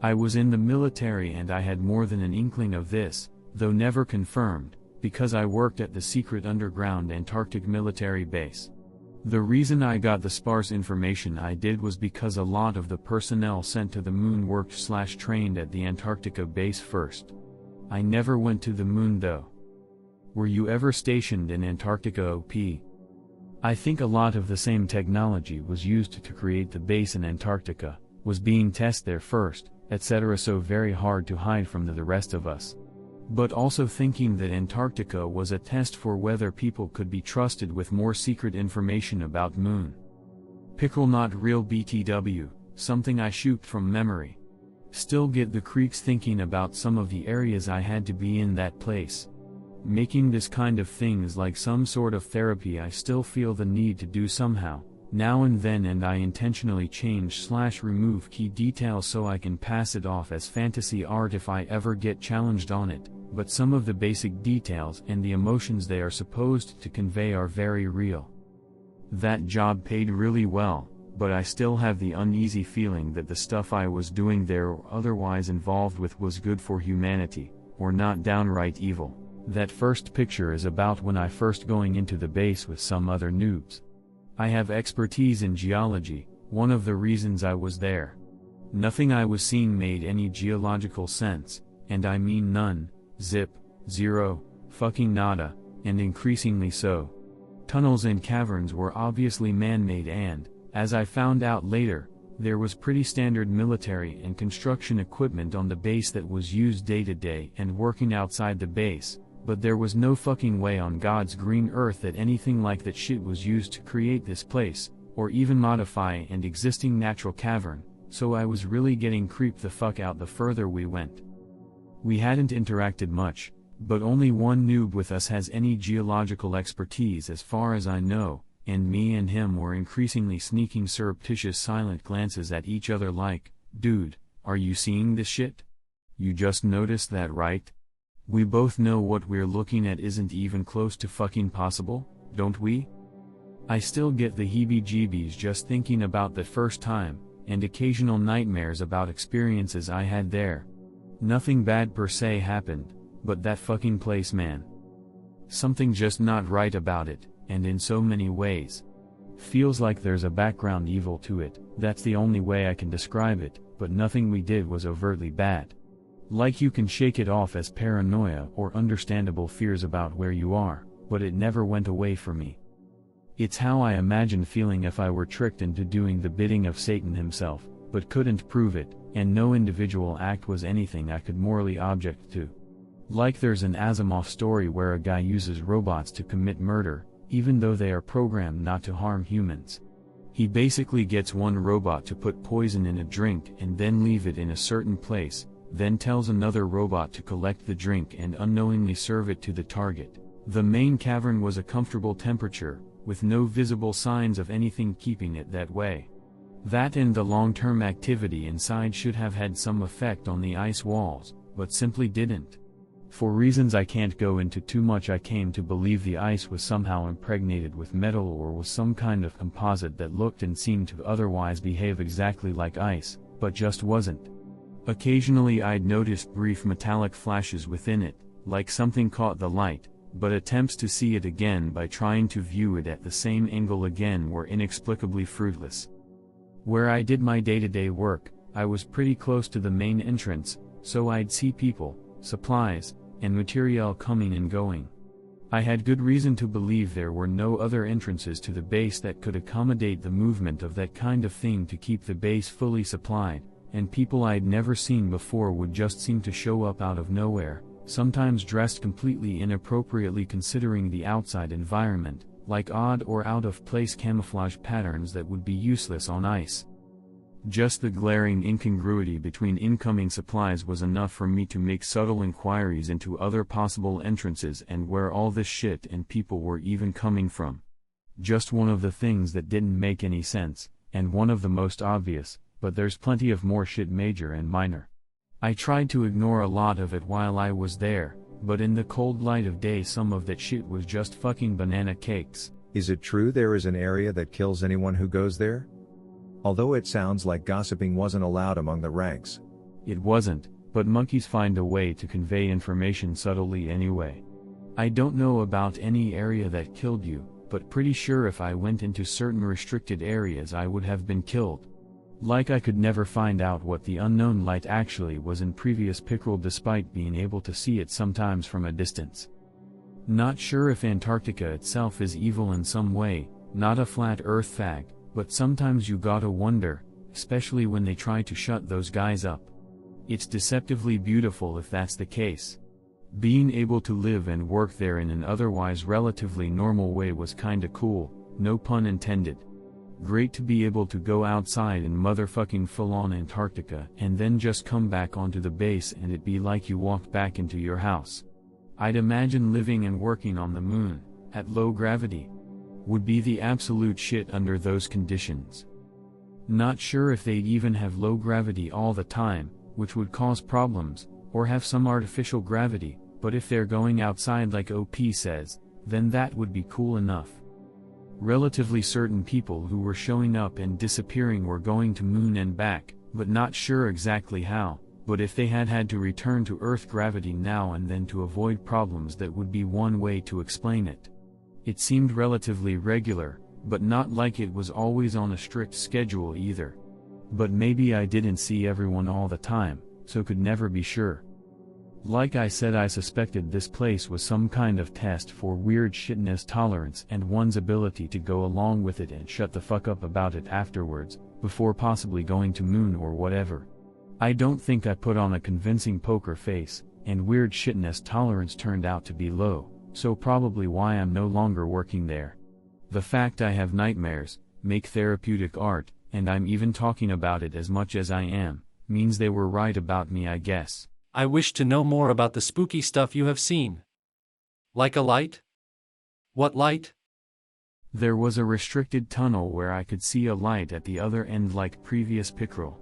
I was in the military and I had more than an inkling of this, though never confirmed, because I worked at the secret underground Antarctic military base. The reason I got the sparse information I did was because a lot of the personnel sent to the moon worked/trained at the Antarctica base first. I never went to the moon though. Were you ever stationed in Antarctica, OP? I think a lot of the same technology was used to create the base in Antarctica, was being tested there first, etc. So very hard to hide from the rest of us. But also thinking that Antarctica was a test for whether people could be trusted with more secret information about moon. Pickle not real BTW, something I shoot from memory. Still get the creaks thinking about some of the areas I had to be in that place. Making this kind of things like some sort of therapy I still feel the need to do somehow, now and then, and I intentionally change/remove key details so I can pass it off as fantasy art if I ever get challenged on it, but some of the basic details and the emotions they are supposed to convey are very real. That job paid really well, but I still have the uneasy feeling that the stuff I was doing there or otherwise involved with was good for humanity, or not downright evil. That first picture is about when I first going into the base with some other noobs. I have expertise in geology, one of the reasons I was there. Nothing I was seeing made any geological sense, and I mean none, zip, zero, fucking nada, and increasingly so. Tunnels and caverns were obviously man-made and, as I found out later, there was pretty standard military and construction equipment on the base that was used day to day and working outside the base. But there was no fucking way on God's green earth that anything like that shit was used to create this place, or even modify an existing natural cavern, so I was really getting creeped the fuck out the further we went. We hadn't interacted much, but only one noob with us has any geological expertise as far as I know, and me and him were increasingly sneaking surreptitious silent glances at each other like, dude, are you seeing this shit? You just noticed that, right? We both know what we're looking at isn't even close to fucking possible, don't we? I still get the heebie-jeebies just thinking about the first time, and occasional nightmares about experiences I had there. Nothing bad per se happened, but that fucking place, man. Something just not right about it, and in so many ways. Feels like there's a background evil to it, that's the only way I can describe it, but nothing we did was overtly bad. Like you can shake it off as paranoia or understandable fears about where you are, but it never went away from me. It's how I imagine feeling if I were tricked into doing the bidding of Satan himself, but couldn't prove it, and no individual act was anything I could morally object to. Like there's an Asimov story where a guy uses robots to commit murder, even though they are programmed not to harm humans. He basically gets one robot to put poison in a drink and then leave it in a certain place, then tells another robot to collect the drink and unknowingly serve it to the target. The main cavern was a comfortable temperature, with no visible signs of anything keeping it that way. That and the long-term activity inside should have had some effect on the ice walls, but simply didn't. For reasons I can't go into too much, I came to believe the ice was somehow impregnated with metal or was some kind of composite that looked and seemed to otherwise behave exactly like ice, but just wasn't. Occasionally I'd noticed brief metallic flashes within it, like something caught the light, but attempts to see it again by trying to view it at the same angle again were inexplicably fruitless. Where I did my day-to-day work, I was pretty close to the main entrance, so I'd see people, supplies, and materiel coming and going. I had good reason to believe there were no other entrances to the base that could accommodate the movement of that kind of thing to keep the base fully supplied, and people I'd never seen before would just seem to show up out of nowhere, sometimes dressed completely inappropriately considering the outside environment, like odd or out-of-place camouflage patterns that would be useless on ice. Just the glaring incongruity between incoming supplies was enough for me to make subtle inquiries into other possible entrances and where all this shit and people were even coming from. Just one of the things that didn't make any sense, and one of the most obvious, but there's plenty of more shit major and minor. I tried to ignore a lot of it while I was there, but in the cold light of day some of that shit was just fucking banana cakes. Is it true there is an area that kills anyone who goes there? Although it sounds like gossiping wasn't allowed among the ranks. It wasn't, but monkeys find a way to convey information subtly anyway. I don't know about any area that killed you, but pretty sure if I went into certain restricted areas I would have been killed. Like I could never find out what the unknown light actually was in previous pickerel despite being able to see it sometimes from a distance. Not sure if Antarctica itself is evil in some way, not a flat earth fag, but sometimes you gotta wonder, especially when they try to shut those guys up. It's deceptively beautiful if that's the case. Being able to live and work there in an otherwise relatively normal way was kinda cool, no pun intended. Great to be able to go outside in motherfucking full-on Antarctica and then just come back onto the base and it be like you walked back into your house. I'd imagine living and working on the moon, at low gravity, would be the absolute shit under those conditions. Not sure if they'd even have low gravity all the time, which would cause problems, or have some artificial gravity, but if they're going outside like OP says, then that would be cool enough. Relatively certain people who were showing up and disappearing were going to moon and back, but not sure exactly how, but if they had to return to Earth gravity now and then to avoid problems, that would be one way to explain it. It seemed relatively regular, but not like it was always on a strict schedule either. But maybe I didn't see everyone all the time, so could never be sure. Like I said, I suspected this place was some kind of test for weird shitness tolerance and one's ability to go along with it and shut the fuck up about it afterwards, before possibly going to moon or whatever. I don't think I put on a convincing poker face, and weird shitness tolerance turned out to be low, so probably why I'm no longer working there. The fact I have nightmares, make therapeutic art, and I'm even talking about it as much as I am, means they were right about me, I guess. I wish to know more about the spooky stuff you have seen. Like a light? What light? There was a restricted tunnel where I could see a light at the other end like previous pickerel.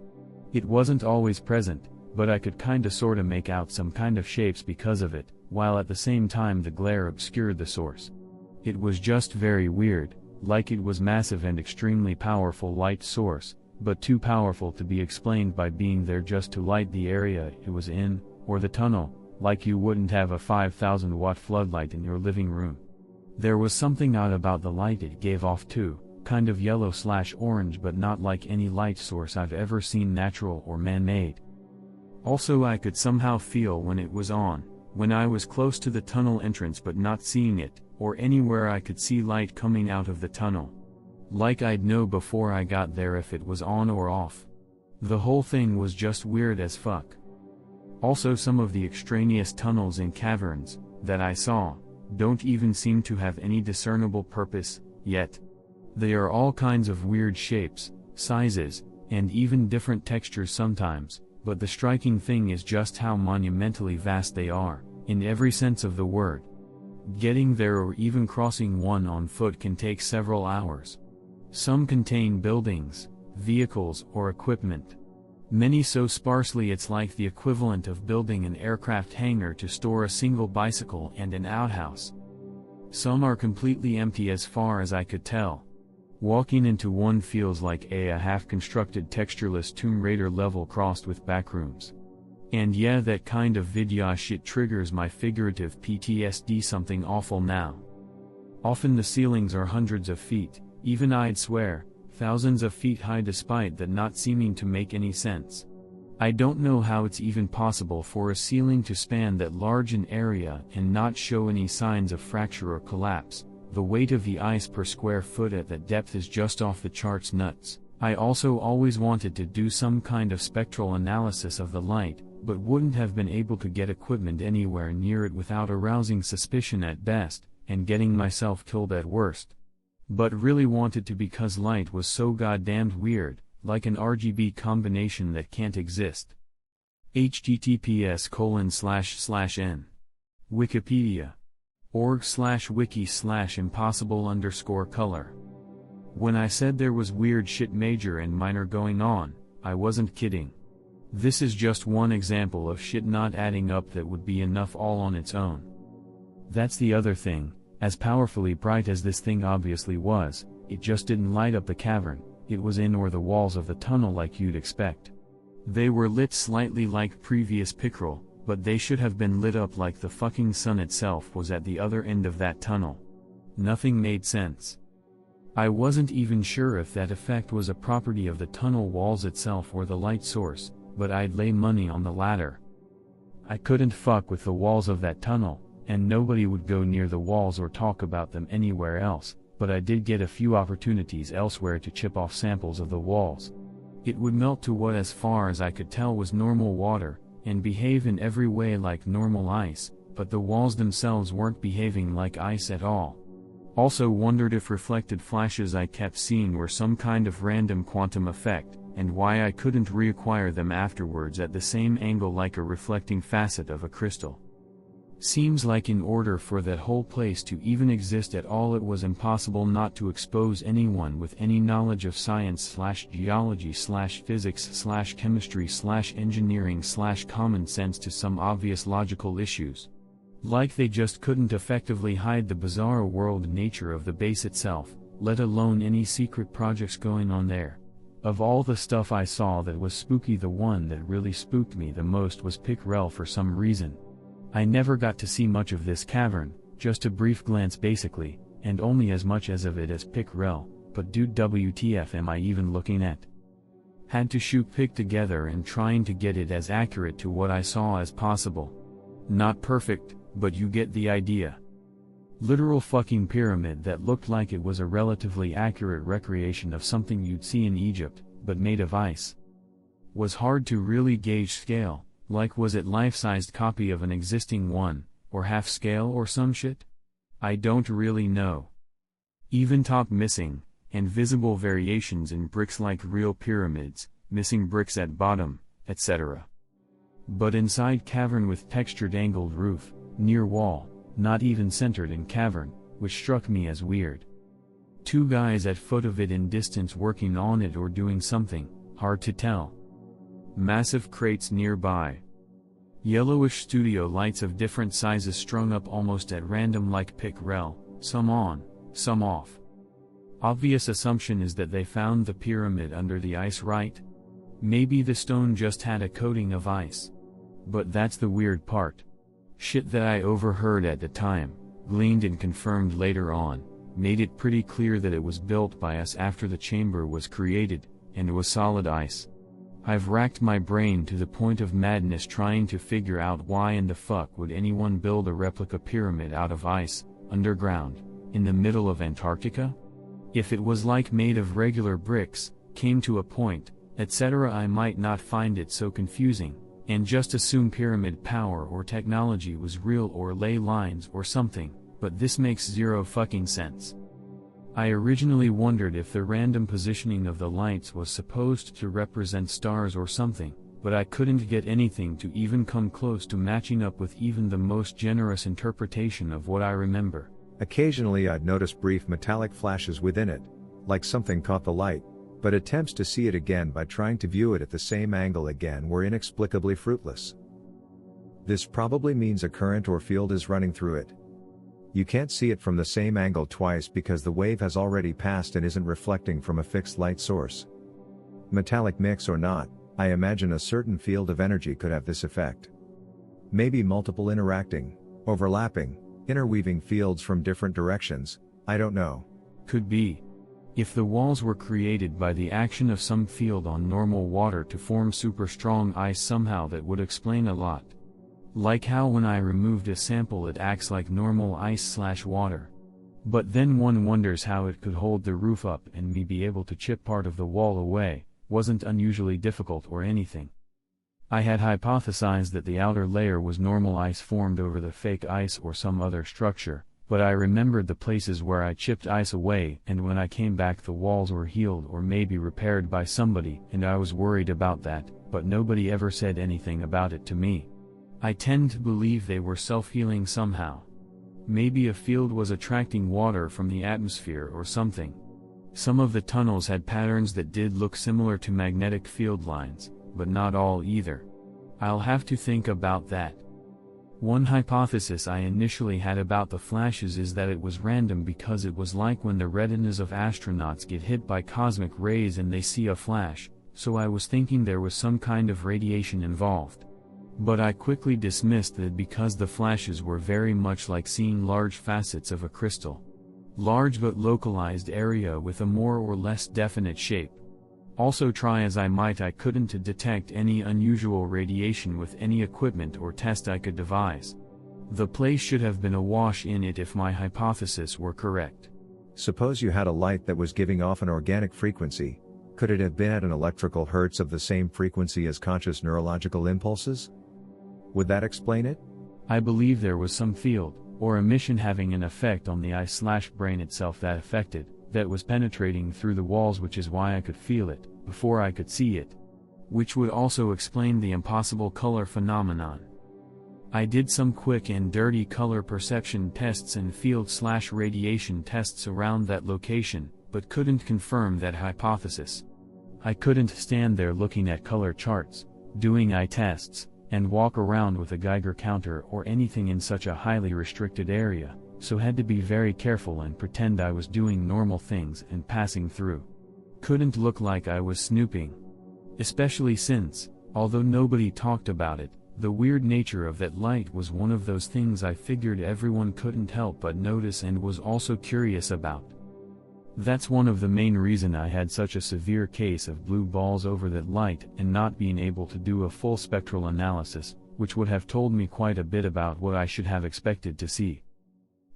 It wasn't always present, but I could kinda sorta make out some kind of shapes because of it, while at the same time the glare obscured the source. It was just very weird, like it was massive and extremely powerful light source, but too powerful to be explained by being there just to light the area it was in, or the tunnel, like you wouldn't have a 5,000 watt floodlight in your living room. There was something odd about the light it gave off too, kind of yellow/orange, but not like any light source I've ever seen, natural or man-made. Also, I could somehow feel when it was on, when I was close to the tunnel entrance but not seeing it, or anywhere I could see light coming out of the tunnel. Like I'd know before I got there if it was on or off. The whole thing was just weird as fuck. Also, some of the extraneous tunnels and caverns that I saw don't even seem to have any discernible purpose yet. They are all kinds of weird shapes, sizes, and even different textures sometimes, but the striking thing is just how monumentally vast they are, in every sense of the word. Getting there or even crossing one on foot can take several hours. Some contain buildings, vehicles, or equipment. Many so sparsely it's like the equivalent of building an aircraft hangar to store a single bicycle and an outhouse. Some are completely empty as far as I could tell. Walking into one feels like a half-constructed textureless Tomb Raider level crossed with backrooms. And yeah, that kind of video shit triggers my figurative PTSD something awful now. Often the ceilings are hundreds of feet, even I'd swear, thousands of feet high, despite that not seeming to make any sense. I don't know how it's even possible for a ceiling to span that large an area and not show any signs of fracture or collapse. The weight of the ice per square foot at that depth is just off the charts nuts. I also always wanted to do some kind of spectral analysis of the light, but wouldn't have been able to get equipment anywhere near it without arousing suspicion at best, and getting myself killed at worst. But really wanted to because light was so goddamned weird, like an RGB combination that can't exist. https://n. Wikipedia. org/wiki/impossible_color. When I said there was weird shit major and minor going on, I wasn't kidding. This is just one example of shit not adding up that would be enough all on its own. That's the other thing. As powerfully bright as this thing obviously was, it just didn't light up the cavern it was in or the walls of the tunnel like you'd expect. They were lit slightly like previous pickerel, but they should have been lit up like the fucking sun itself was at the other end of that tunnel. Nothing made sense. I wasn't even sure if that effect was a property of the tunnel walls itself or the light source, but I'd lay money on the latter. I couldn't fuck with the walls of that tunnel, and nobody would go near the walls or talk about them anywhere else, but I did get a few opportunities elsewhere to chip off samples of the walls. It would melt to what as far as I could tell was normal water, and behave in every way like normal ice, but the walls themselves weren't behaving like ice at all. Also wondered if reflected flashes I kept seeing were some kind of random quantum effect, and why I couldn't reacquire them afterwards at the same angle like a reflecting facet of a crystal. Seems like in order for that whole place to even exist at all it was impossible not to expose anyone with any knowledge of science/geology/physics/chemistry/engineering/common sense to some obvious logical issues. Like they just couldn't effectively hide the bizarre world nature of the base itself, let alone any secret projects going on there. Of all the stuff I saw that was spooky, the one that really spooked me the most was pickerel for some reason. I never got to see much of this cavern, just a brief glance basically, and only as much as of it as pickerel, but dude, WTF am I even looking at? Had to shoot pic together and trying to get it as accurate to what I saw as possible. Not perfect, but you get the idea. Literal fucking pyramid that looked like it was a relatively accurate recreation of something you'd see in Egypt, but made of ice. Was hard to really gauge scale, like was it life-sized copy of an existing one, or half-scale or some shit? I don't really know. Even top missing, and visible variations in bricks like real pyramids, missing bricks at bottom, etc. But inside cavern with textured angled roof, near wall, not even centered in cavern, which struck me as weird. Two guys at foot of it in distance working on it or doing something, hard to tell. Massive crates nearby. Yellowish studio lights of different sizes strung up almost at random like pickerel, some on, some off. Obvious assumption is that they found the pyramid under the ice, right? Maybe the stone just had a coating of ice. But that's the weird part. Shit that I overheard at the time, gleaned and confirmed later on, made it pretty clear that it was built by us after the chamber was created, and was solid ice. I've racked my brain to the point of madness trying to figure out why in the fuck would anyone build a replica pyramid out of ice, underground, in the middle of Antarctica? If it was like made of regular bricks, came to a point, etc., I might not find it so confusing, and just assume pyramid power or technology was real or ley lines or something, but this makes zero fucking sense. I originally wondered if the random positioning of the lights was supposed to represent stars or something, but I couldn't get anything to even come close to matching up with even the most generous interpretation of what I remember. Occasionally I'd notice brief metallic flashes within it, like something caught the light, but attempts to see it again by trying to view it at the same angle again were inexplicably fruitless. This probably means a current or field is running through it. You can't see it from the same angle twice because the wave has already passed and isn't reflecting from a fixed light source. Metallic mix or not, I imagine a certain field of energy could have this effect. Maybe multiple interacting, overlapping, interweaving fields from different directions, I don't know. Could be. If the walls were created by the action of some field on normal water to form super strong ice somehow, that would explain a lot. Like how when I removed a sample it acts like normal ice/water. But then one wonders how it could hold the roof up and me be able to chip part of the wall away, wasn't unusually difficult or anything. I had hypothesized that the outer layer was normal ice formed over the fake ice or some other structure, but I remembered the places where I chipped ice away, and when I came back the walls were healed or maybe repaired by somebody, and I was worried about that, but nobody ever said anything about it to me. I tend to believe they were self-healing somehow. Maybe a field was attracting water from the atmosphere or something. Some of the tunnels had patterns that did look similar to magnetic field lines, but not all either. I'll have to think about that. One hypothesis I initially had about the flashes is that it was random because it was like when the retinas of astronauts get hit by cosmic rays and they see a flash, so I was thinking there was some kind of radiation involved. But I quickly dismissed that because the flashes were very much like seeing large facets of a crystal. Large but localized area with a more or less definite shape. Also, try as I might, I couldn't detect any unusual radiation with any equipment or test I could devise. The place should have been awash in it if my hypothesis were correct. Suppose you had a light that was giving off an organic frequency. Could it have been at an electrical hertz of the same frequency as conscious neurological impulses? Would that explain it? I believe there was some field, or emission having an effect on the eye/brain itself that was penetrating through the walls, which is why I could feel it, before I could see it. Which would also explain the impossible color phenomenon. I did some quick and dirty color perception tests and field/radiation tests around that location, but couldn't confirm that hypothesis. I couldn't stand there looking at color charts, doing eye tests, and walk around with a Geiger counter or anything in such a highly restricted area, so had to be very careful and pretend I was doing normal things and passing through. Couldn't look like I was snooping. Especially since, although nobody talked about it, the weird nature of that light was one of those things I figured everyone couldn't help but notice and was also curious about. That's one of the main reason I had such a severe case of blue balls over that light and not being able to do a full spectral analysis, which would have told me quite a bit about what I should have expected to see.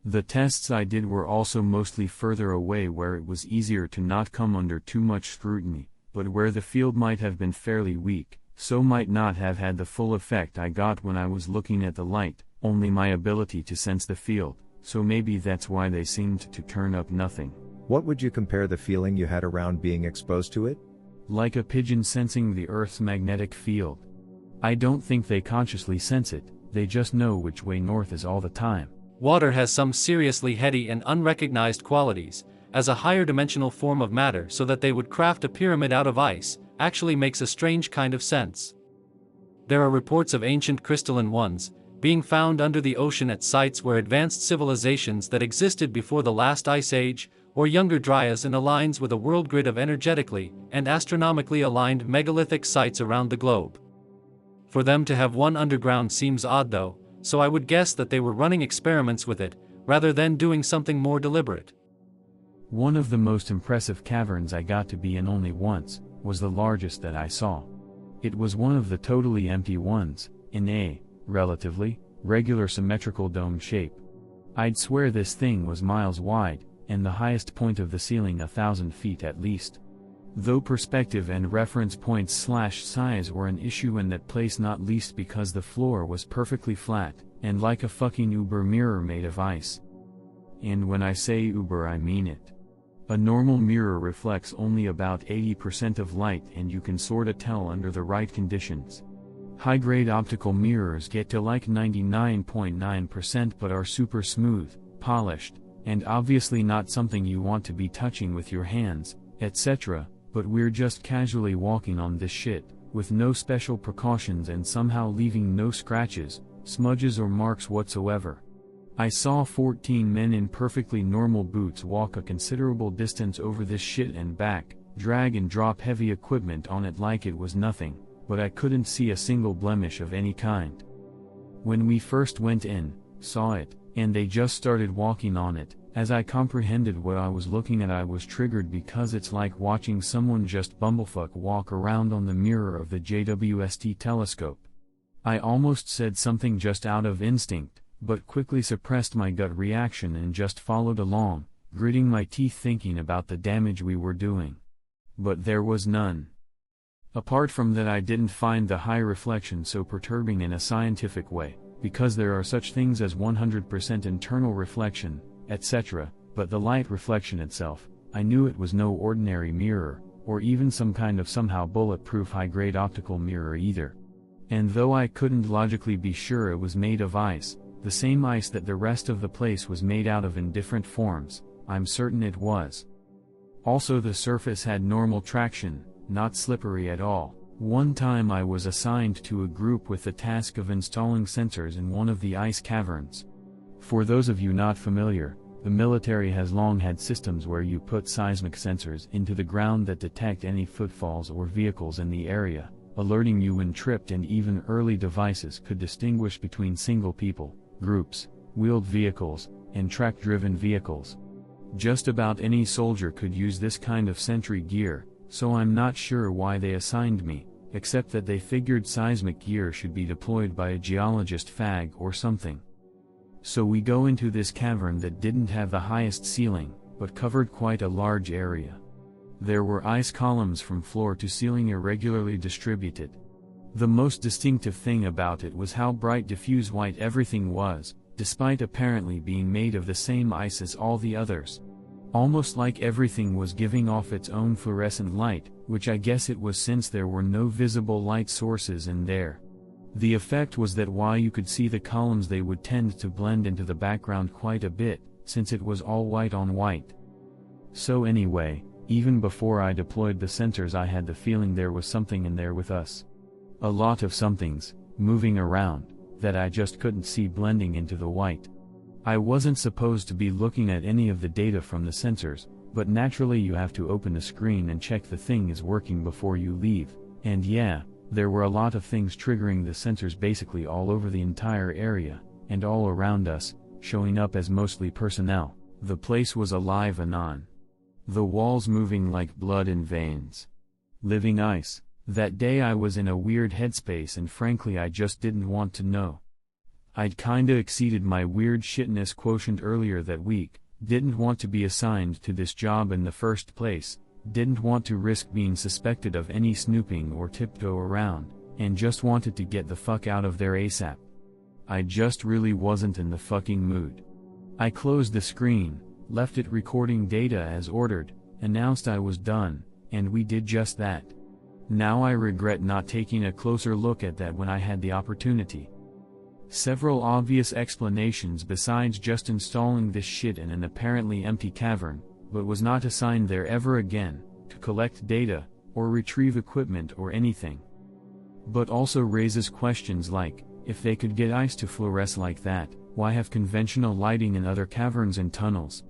The tests I did were also mostly further away where it was easier to not come under too much scrutiny, but where the field might have been fairly weak, so might not have had the full effect I got when I was looking at the light, only my ability to sense the field, so maybe that's why they seemed to turn up nothing. What would you compare the feeling you had around being exposed to it? Like a pigeon sensing the Earth's magnetic field. I don't think they consciously sense it, they just know which way north is all the time. Water has some seriously heady and unrecognized qualities, as a higher dimensional form of matter, so that they would craft a pyramid out of ice, actually makes a strange kind of sense. There are reports of ancient crystalline ones, being found under the ocean at sites where advanced civilizations that existed before the last ice age, or younger Dryas, and aligns with a world grid of energetically and astronomically aligned megalithic sites around the globe. For them to have one underground seems odd though, so I would guess that they were running experiments with it, rather than doing something more deliberate. One of the most impressive caverns I got to be in only once, was the largest that I saw. It was one of the totally empty ones, in a, relatively, regular symmetrical dome shape. I'd swear this thing was miles wide, and the highest point of the ceiling 1,000 feet at least. Though perspective and reference points/size were an issue in that place, not least because the floor was perfectly flat, and like a fucking Uber mirror made of ice. And when I say Uber I mean it. A normal mirror reflects only about 80% of light and you can sorta tell under the right conditions. High-grade optical mirrors get to like 99.9% but are super smooth, polished, and obviously not something you want to be touching with your hands, etc., but we're just casually walking on this shit, with no special precautions and somehow leaving no scratches, smudges or marks whatsoever. I saw 14 men in perfectly normal boots walk a considerable distance over this shit and back, drag and drop heavy equipment on it like it was nothing, but I couldn't see a single blemish of any kind. When we first went in, saw it, and they just started walking on it, as I comprehended what I was looking at I was triggered because it's like watching someone just bumblefuck walk around on the mirror of the JWST telescope. I almost said something just out of instinct, but quickly suppressed my gut reaction and just followed along, gritting my teeth thinking about the damage we were doing. But there was none. Apart from that, I didn't find the high reflection so perturbing in a scientific way, because there are such things as 100% internal reflection, etc., but the light reflection itself, I knew it was no ordinary mirror, or even some kind of somehow bulletproof high-grade optical mirror either. And though I couldn't logically be sure it was made of ice, the same ice that the rest of the place was made out of in different forms, I'm certain it was. Also the surface had normal traction, not slippery at all. One time I was assigned to a group with the task of installing sensors in one of the ice caverns. For those of you not familiar, The military has long had systems where you put seismic sensors into the ground that detect any footfalls or vehicles in the area, alerting you when tripped, and even early devices could distinguish between single people, groups, wheeled vehicles, and track-driven vehicles. Just about any soldier could use this kind of sentry gear, so I'm not sure why they assigned me, except that they figured seismic gear should be deployed by a geologist fag or something. So we go into this cavern that didn't have the highest ceiling, but covered quite a large area. There were ice columns from floor to ceiling, irregularly distributed. The most distinctive thing about it was how bright diffuse white everything was, despite apparently being made of the same ice as all the others. Almost like everything was giving off its own fluorescent light, which I guess it was since there were no visible light sources in there. The effect was that while you could see the columns, they would tend to blend into the background quite a bit, since it was all white on white. So anyway, even before I deployed the sensors, I had the feeling there was something in there with us. A lot of somethings, moving around, that I just couldn't see blending into the white. I wasn't supposed to be looking at any of the data from the sensors, but naturally you have to open the screen and check the thing is working before you leave, and yeah, there were a lot of things triggering the sensors basically all over the entire area, and all around us, showing up as mostly personnel. The place was alive and on. The walls moving like blood in veins. Living ice. That day I was in a weird headspace, and frankly I just didn't want to know. I'd kinda exceeded my weird shitness quotient earlier that week, didn't want to be assigned to this job in the first place, didn't want to risk being suspected of any snooping or tiptoe around, and just wanted to get the fuck out of there ASAP. I just really wasn't in the fucking mood. I closed the screen, left it recording data as ordered, announced I was done, and we did just that. Now I regret not taking a closer look at that when I had the opportunity. Several obvious explanations besides just installing this shit in an apparently empty cavern, but was not assigned there ever again, to collect data, or retrieve equipment or anything. But also raises questions like, if they could get ice to fluoresce like that, why have conventional lighting in other caverns and tunnels?